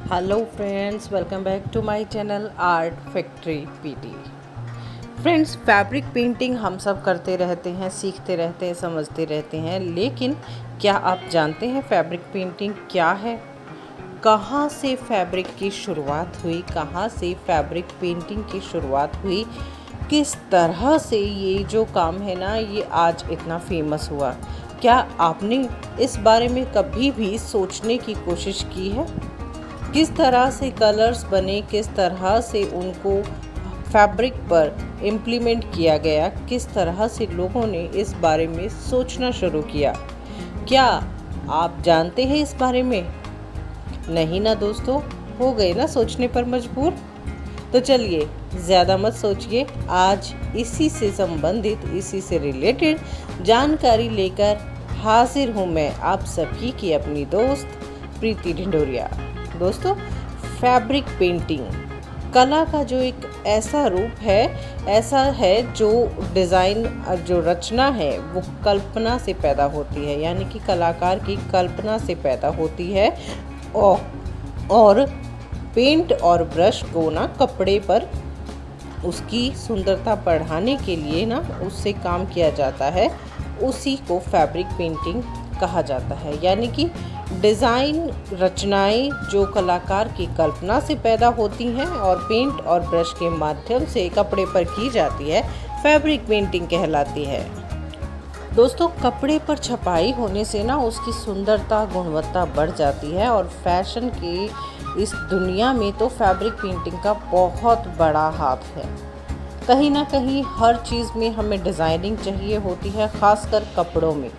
Hello friends, welcome back to my channel art factory PT. Friends, fabric painting हम सब करते रहते हैं, सीखते रहते हैं, समझते रहते हैं, लेकिन क्या आप जानते हैं फैब्रिक पेंटिंग क्या है? कहाँ से फैब्रिक की शुरुआत हुई, कहाँ से फैब्रिक पेंटिंग की शुरुआत हुई, किस तरह से ये जो काम है ना ये आज इतना फेमस हुआ? क्या आपने इस बारे में कभी भी सोचने की कोशिश की है? किस तरह से कलर्स बने, किस तरह से उनको फैब्रिक पर इम्प्लीमेंट किया गया, किस तरह से लोगों ने इस बारे में सोचना शुरू किया? क्या आप जानते हैं इस बारे में? नहीं ना दोस्तों, हो गए ना सोचने पर मजबूर? तो चलिए ज़्यादा मत सोचिए, आज इसी से संबंधित, इसी से रिलेटेड जानकारी लेकर हाजिर हूँ मैं आप सबकी की अपनी दोस्त प्रीति ढिंडोरिया। दोस्तों, फैब्रिक पेंटिंग कला का जो एक ऐसा रूप है, ऐसा है जो डिज़ाइन, जो रचना है वो कल्पना से पैदा होती है, यानी कि कलाकार की कल्पना से पैदा होती है। और पेंट और ब्रश को ना कपड़े पर उसकी सुंदरता बढ़ाने के लिए ना उससे काम किया जाता है, उसी को फैब्रिक पेंटिंग कहा जाता है। यानी कि डिज़ाइन रचनाएं जो कलाकार की कल्पना से पैदा होती हैं और पेंट और ब्रश के माध्यम से कपड़े पर की जाती है, फैब्रिक पेंटिंग कहलाती है। दोस्तों, कपड़े पर छपाई होने से ना उसकी सुंदरता, गुणवत्ता बढ़ जाती है और फैशन की इस दुनिया में तो फैब्रिक पेंटिंग का बहुत बड़ा हाथ है। कहीं ना कहीं हर चीज़ में हमें डिज़ाइनिंग चाहिए होती है, ख़ासकर कपड़ों में।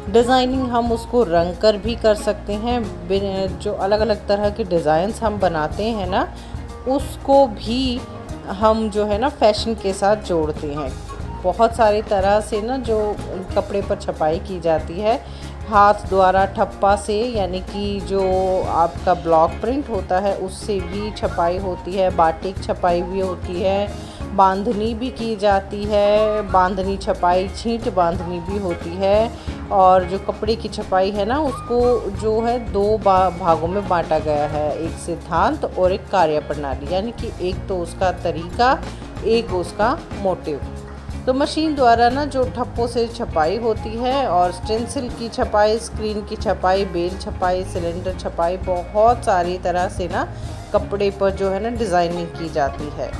डिज़ाइनिंग हम उसको रंग कर भी कर सकते हैं, जो अलग अलग तरह के डिज़ाइंस हम बनाते हैं ना, उसको भी हम जो है ना फैशन के साथ जोड़ते हैं। बहुत सारी तरह से ना जो कपड़े पर छपाई की जाती है, हाथ द्वारा ठप्पा से, यानी कि जो आपका ब्लॉक प्रिंट होता है उससे भी छपाई होती है, बाटिक छपाई भी होती है, बांधनी भी की जाती है, बांधनी छपाई, छींट बांधनी भी होती है। और जो कपड़े की छपाई है ना उसको जो है दो भागों में बांटा गया है, एक सिद्धांत और एक कार्य प्रणाली, यानी कि एक तो उसका तरीका, एक उसका मोटिव। तो मशीन द्वारा ना जो ठप्पों से छपाई होती है, और स्टेंसिल की छपाई, स्क्रीन की छपाई, बेल छपाई, सिलेंडर छपाई, बहुत सारी तरह से ना कपड़े पर जो है ना डिज़ाइनिंग की जाती है।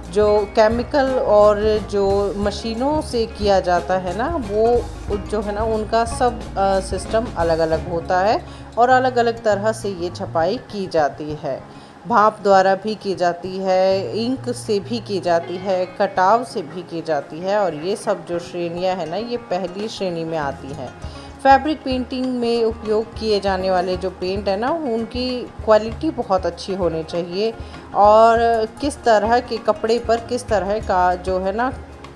जो केमिकल और जो मशीनों से किया जाता है ना, वो जो है ना उनका सब सिस्टम अलग अलग होता है और अलग अलग तरह से ये छपाई की जाती है। भाप द्वारा भी की जाती है, इंक से भी की जाती है, कटाव से भी की जाती है, और ये सब जो श्रेणियां है ना ये पहली श्रेणी में आती हैं। फैब्रिक पेंटिंग में उपयोग किए जाने वाले जो पेंट है ना उनकी क्वालिटी बहुत अच्छी होनी चाहिए, और किस तरह के कपड़े पर किस तरह का जो है ना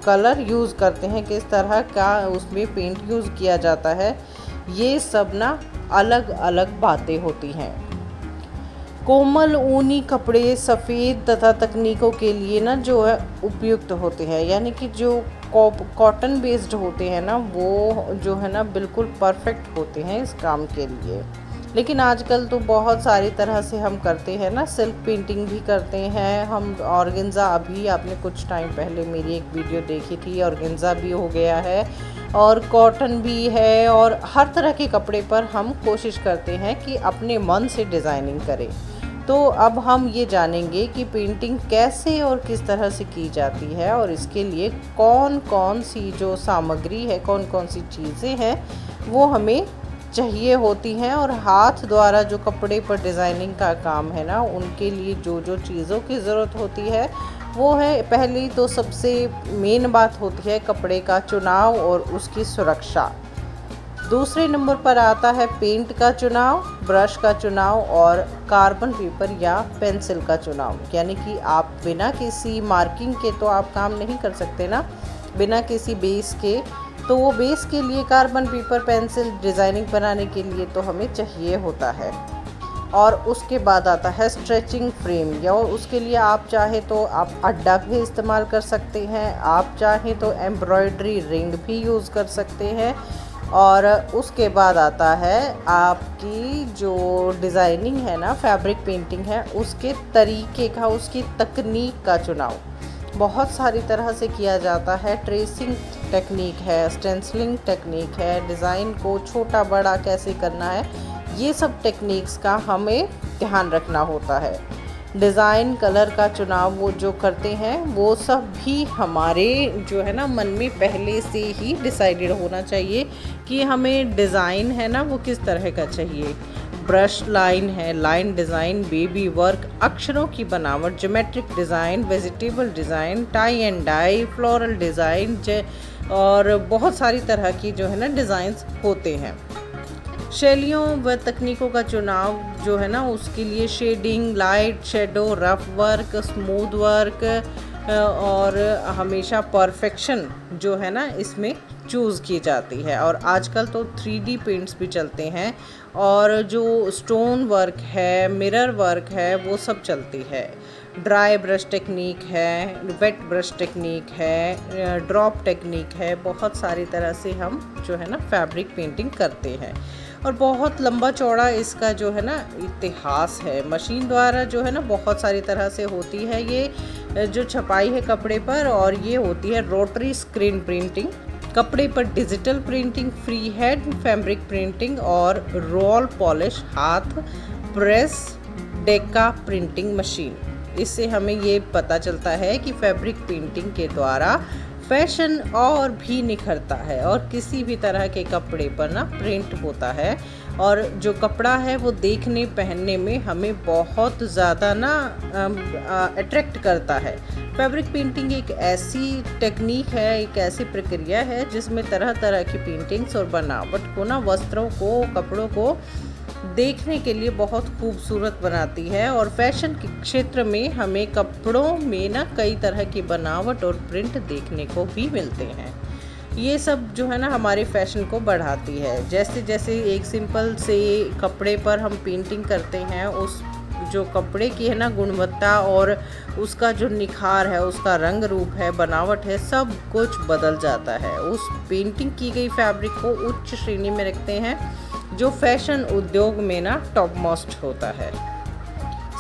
कलर यूज़ करते हैं, किस तरह का उसमें पेंट यूज़ किया जाता है, ये सब ना अलग अलग बातें होती हैं। कोमल ऊनी कपड़े सफ़ेद तथा तकनीकों के लिए ना जो है उपयुक्त होते हैं, यानी कि जो कॉटन बेस्ड होते हैं ना वो जो है ना बिल्कुल परफेक्ट होते हैं इस काम के लिए। लेकिन आजकल तो बहुत सारी तरह से हम करते हैं ना, सिल्क पेंटिंग भी करते हैं हम, ऑर्गेन्जा, अभी आपने कुछ टाइम पहले मेरी एक वीडियो देखी थी, ऑर्गेन्जा भी हो गया है और कॉटन भी है, और हर तरह के कपड़े पर हम कोशिश करते हैं कि अपने मन से डिज़ाइनिंग करें। तो अब हम ये जानेंगे कि पेंटिंग कैसे और किस तरह से की जाती है, और इसके लिए कौन कौन सी जो सामग्री है, कौन कौन सी चीज़ें हैं वो हमें चाहिए होती हैं, और हाथ द्वारा जो कपड़े पर डिज़ाइनिंग का काम है ना उनके लिए जो जो चीज़ों की ज़रूरत होती है वो है, पहली तो सबसे मेन बात होती है कपड़े का चुनाव और उसकी सुरक्षा। दूसरे नंबर पर आता है पेंट का चुनाव, ब्रश का चुनाव और कार्बन पेपर या पेंसिल का चुनाव। यानी कि आप बिना किसी मार्किंग के तो आप काम नहीं कर सकते ना, बिना किसी बेस के, तो वो बेस के लिए कार्बन पेपर, पेंसिल डिज़ाइनिंग बनाने के लिए तो हमें चाहिए होता है। और उसके बाद आता है स्ट्रेचिंग फ्रेम, या उसके लिए आप चाहे तो आप अड्डा भी इस्तेमाल कर सकते हैं, आप चाहें तो एम्ब्रॉयडरी रिंग भी यूज़ कर सकते हैं, और उसके बाद आता है आपकी जो डिज़ाइनिंग है ना, फैब्रिक पेंटिंग है, उसके तरीके का, उसकी तकनीक का चुनाव बहुत सारी तरह से किया जाता है। ट्रेसिंग टेक्निक है, स्टेंसिलिंग टेक्निक है, डिज़ाइन को छोटा बड़ा कैसे करना है, ये सब टेक्निक्स का हमें ध्यान रखना होता है। डिज़ाइन कलर का चुनाव वो जो करते हैं वो सब भी हमारे जो है ना मन में पहले से ही डिसाइडेड होना चाहिए कि हमें डिज़ाइन है ना वो किस तरह का चाहिए। ब्रश लाइन है, लाइन डिज़ाइन, बेबी वर्क, अक्षरों की बनावट, geometric design, vegetable design, tie and dye, floral design और बहुत सारी तरह की जो है ना डिज़ाइंस होते हैं। शैलियों व तकनीकों का चुनाव जो है ना उसके लिए shading, light, shadow, rough work, smooth work और हमेशा परफेक्शन जो है ना इसमें चूज़ की जाती है। और आजकल तो 3D पेंट्स भी चलते हैं और जो स्टोन वर्क है, मिरर वर्क है, वो सब चलती है। ड्राई ब्रश टेक्निक है, वेट ब्रश टेक्निक है, ड्रॉप टेक्निक है, बहुत सारी तरह से हम जो है ना फैब्रिक पेंटिंग करते हैं। और बहुत लंबा चौड़ा इसका जो है ना इतिहास है। मशीन द्वारा जो है ना बहुत सारी तरह से होती है ये जो छपाई है कपड़े पर, और ये होती है रोटरी स्क्रीन प्रिंटिंग, कपड़े पर digital printing, free hand fabric printing और रोल पॉलिश, हाथ प्रेस, डेका प्रिंटिंग मशीन। इससे हमें ये पता चलता है कि फैब्रिक पेंटिंग के द्वारा फैशन और भी निखरता है और किसी भी तरह के कपड़े पर ना प्रिंट होता है, और जो कपड़ा है वो देखने पहनने में हमें बहुत ज़्यादा ना अट्रैक्ट करता है। फैब्रिक पेंटिंग एक ऐसी टेक्निक है, एक ऐसी प्रक्रिया है जिसमें तरह तरह की पेंटिंग्स और बनावट को ना, वस्त्रों को, कपड़ों को देखने के लिए बहुत खूबसूरत बनाती है। और फैशन के क्षेत्र में हमें कपड़ों में ना कई तरह की बनावट और प्रिंट देखने को भी मिलते हैं। ये सब जो है ना हमारे फैशन को बढ़ाती है। जैसे जैसे एक सिंपल से कपड़े पर हम पेंटिंग करते हैं, उस जो कपड़े की है ना गुणवत्ता और उसका जो निखार है, उसका रंग रूप है, बनावट है, सब कुछ बदल जाता है। उस पेंटिंग की गई फैब्रिक को उच्च श्रेणी में रखते हैं जो फैशन उद्योग में ना टॉप मोस्ट होता है।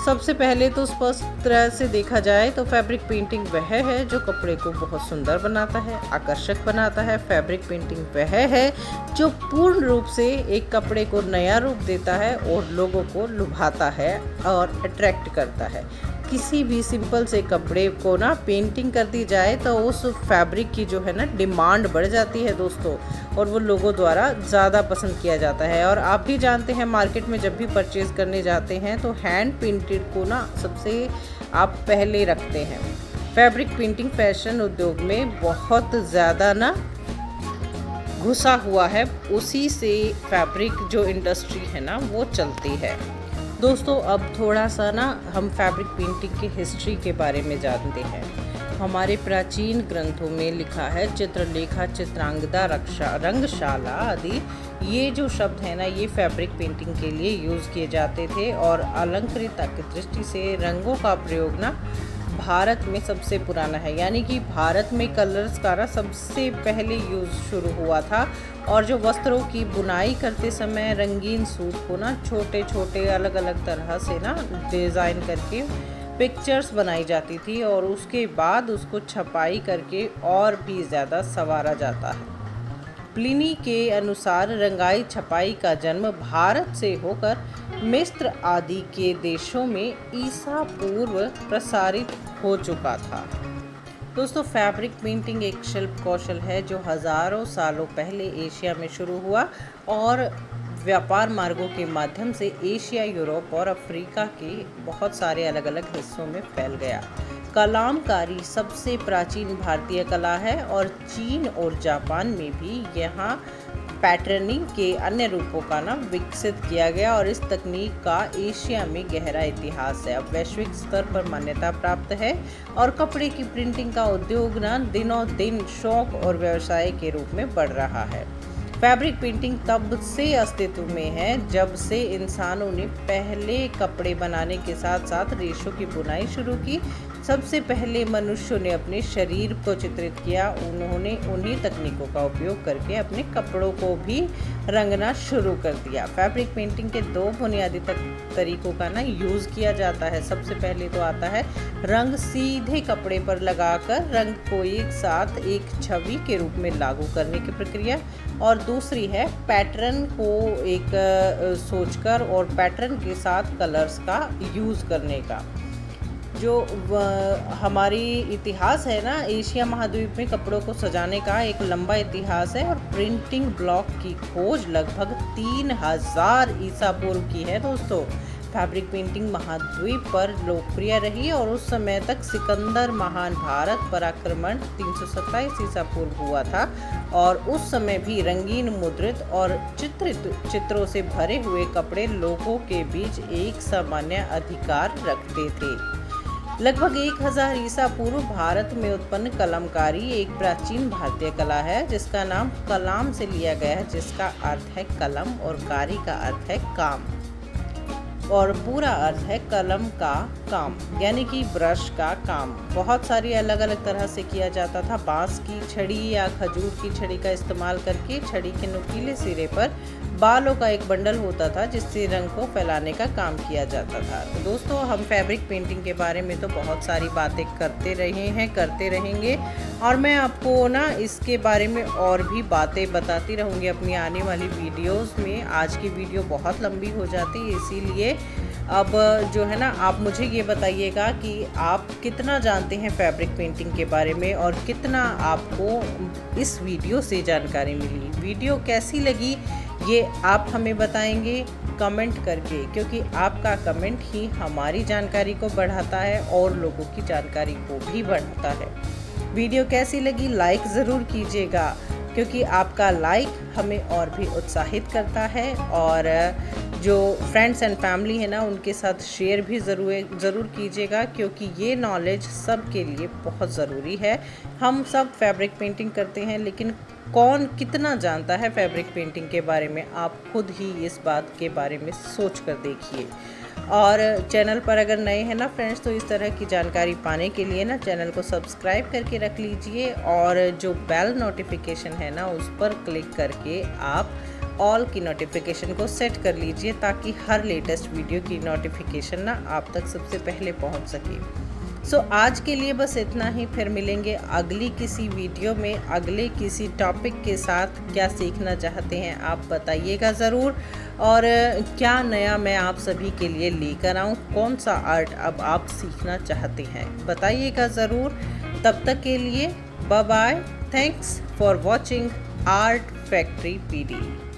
सबसे पहले तो स्पष्ट तरह से देखा जाए तो फैब्रिक पेंटिंग वह है जो कपड़े को बहुत सुंदर बनाता है, आकर्षक बनाता है। फैब्रिक पेंटिंग वह है जो पूर्ण रूप से एक कपड़े को नया रूप देता है और लोगों को लुभाता है और अट्रैक्ट करता है। किसी भी सिंपल से कपड़े को ना पेंटिंग कर दी जाए तो उस फैब्रिक की जो है ना डिमांड बढ़ जाती है दोस्तों, और वो लोगों द्वारा ज़्यादा पसंद किया जाता है। और आप भी जानते हैं मार्केट में जब भी परचेज़ करने जाते हैं तो हैंड पेंटेड को ना सबसे आप पहले रखते हैं। फैब्रिक पेंटिंग फैशन उद्योग में बहुत ज़्यादा ना घुसा हुआ है, उसी से फैब्रिक जो इंडस्ट्री है ना वो चलती है। दोस्तों अब थोड़ा सा ना हम फैब्रिक पेंटिंग की हिस्ट्री के बारे में जानते हैं। हमारे प्राचीन ग्रंथों में लिखा है चित्रलेखा, चित्रांगदा, रंगशाला आदि, ये जो शब्द है ना ये फैब्रिक पेंटिंग के लिए यूज़ किए जाते थे। और अलंकृता की दृष्टि से रंगों का प्रयोग ना भारत में सबसे पुराना है, यानी कि भारत में कलर्स का ना सबसे पहले यूज़ शुरू हुआ था। और जो वस्त्रों की बुनाई करते समय रंगीन सूत को ना छोटे छोटे अलग अलग तरह से ना डिज़ाइन करके पिक्चर्स बनाई जाती थी और उसके बाद उसको छपाई करके और भी ज़्यादा संवारा जाता है। प्लिनी के अनुसार रंगाई छपाई का जन्म भारत से होकर मिस्र आदि के देशों में ईसा पूर्व प्रसारित हो चुका था। दोस्तों फैब्रिक पेंटिंग एक शिल्प कौशल है जो हज़ारों सालों पहले एशिया में शुरू हुआ और व्यापार मार्गों के माध्यम से एशिया, यूरोप और अफ्रीका के बहुत सारे अलग अलग हिस्सों में फैल गया। कलामकारी सबसे प्राचीन भारतीय कला है और चीन और जापान में भी यहाँ पैटर्निंग के अन्य रूपों का ना विकसित किया गया और इस तकनीक का एशिया में गहरा इतिहास है। अब वैश्विक स्तर पर मान्यता प्राप्त है और कपड़े की प्रिंटिंग का उद्योग ना दिनों दिन शौक और व्यवसाय के रूप में बढ़ रहा है। फैब्रिक पेंटिंग तब से अस्तित्व में है जब से इंसानों ने पहले कपड़े बनाने के साथ साथ रेशों की बुनाई शुरू की, सबसे पहले मनुष्यों ने अपने शरीर को चित्रित किया। उन्होंने उन्हीं तकनीकों का उपयोग करके अपने कपड़ों को भी रंगना शुरू कर दिया। फैब्रिक पेंटिंग के दो बुनियादी तरीकों का ना यूज़ किया जाता है। सबसे पहले तो आता है रंग सीधे कपड़े पर लगाकर रंग को एक साथ एक छवि के रूप में लागू करने की प्रक्रिया, और दूसरी है पैटर्न को एक सोचकर और पैटर्न के साथ कलर्स का यूज़ करने का। जो हमारी इतिहास है ना, एशिया महाद्वीप में कपड़ों को सजाने का एक लंबा इतिहास है और प्रिंटिंग ब्लॉक की खोज लगभग 3000 ईसा पूर्व की है दोस्तों। फैब्रिक पेंटिंग महाद्वीप पर लोकप्रिय रही और उस समय तक सिकंदर महान भारत पर आक्रमण 327 ईसा पूर्व हुआ था, और उस समय भी रंगीन मुद्रित और चित्रित चित्रों से भरे हुए कपड़े लोगों के बीच एक सामान्य अधिकार रखते थे। लगभग 1000 ईसा पूर्व भारत में उत्पन्न कलमकारी एक प्राचीन भारतीय कला है जिसका नाम कलाम से लिया गया है, जिसका अर्थ है कलम और कारी का अर्थ है काम, और पूरा अर्थ है कलम का काम, यानी कि ब्रश का काम। बहुत सारी अलग अलग तरह से किया जाता था। बांस की छड़ी या खजूर की छड़ी का इस्तेमाल करके छड़ी के नुकीले सिरे पर बालों का एक बंडल होता था जिससे रंग को फैलाने का काम किया जाता था। तो दोस्तों, हम फैब्रिक पेंटिंग के बारे में तो बहुत सारी बातें करते रहे हैं, करते रहेंगे, और मैं आपको ना इसके बारे में और भी बातें बताती रहूँगी अपनी आने वाली वीडियोस में। आज की वीडियो बहुत लंबी हो जाती है, इसीलिए अब जो है ना, आप मुझे ये बताइएगा कि आप कितना जानते हैं फैब्रिक पेंटिंग के बारे में और कितना आपको इस वीडियो से जानकारी मिली। वीडियो कैसी लगी ये आप हमें बताएंगे कमेंट करके, क्योंकि आपका कमेंट ही हमारी जानकारी को बढ़ाता है और लोगों की जानकारी को भी बढ़ाता है। वीडियो कैसी लगी लाइक ज़रूर कीजिएगा, क्योंकि आपका लाइक हमें और भी उत्साहित करता है, और जो फ्रेंड्स एंड फैमिली है ना, उनके साथ शेयर भी ज़रूर कीजिएगा, क्योंकि ये नॉलेज सबके लिए बहुत ज़रूरी है। हम सब फैब्रिक पेंटिंग करते हैं, लेकिन कौन कितना जानता है फैब्रिक पेंटिंग के बारे में, आप खुद ही इस बात के बारे में सोच कर देखिए। और चैनल पर अगर नए हैं ना फ्रेंड्स, तो इस तरह की जानकारी पाने के लिए ना चैनल को सब्सक्राइब करके रख लीजिए, और जो बेल नोटिफिकेशन है ना, उस पर क्लिक करके आप ऑल की नोटिफिकेशन को सेट कर लीजिए, ताकि हर लेटेस्ट वीडियो की नोटिफिकेशन ना आप तक सबसे पहले पहुंच सके। सो आज के लिए बस इतना ही। फिर मिलेंगे अगली किसी वीडियो में अगले किसी टॉपिक के साथ। क्या सीखना चाहते हैं आप बताइएगा ज़रूर, और क्या नया मैं आप सभी के लिए लेकर आऊँ, कौन सा आर्ट अब आप सीखना चाहते हैं बताइएगा ज़रूर। तब तक के लिए bye bye. Thanks for watching art factory PD.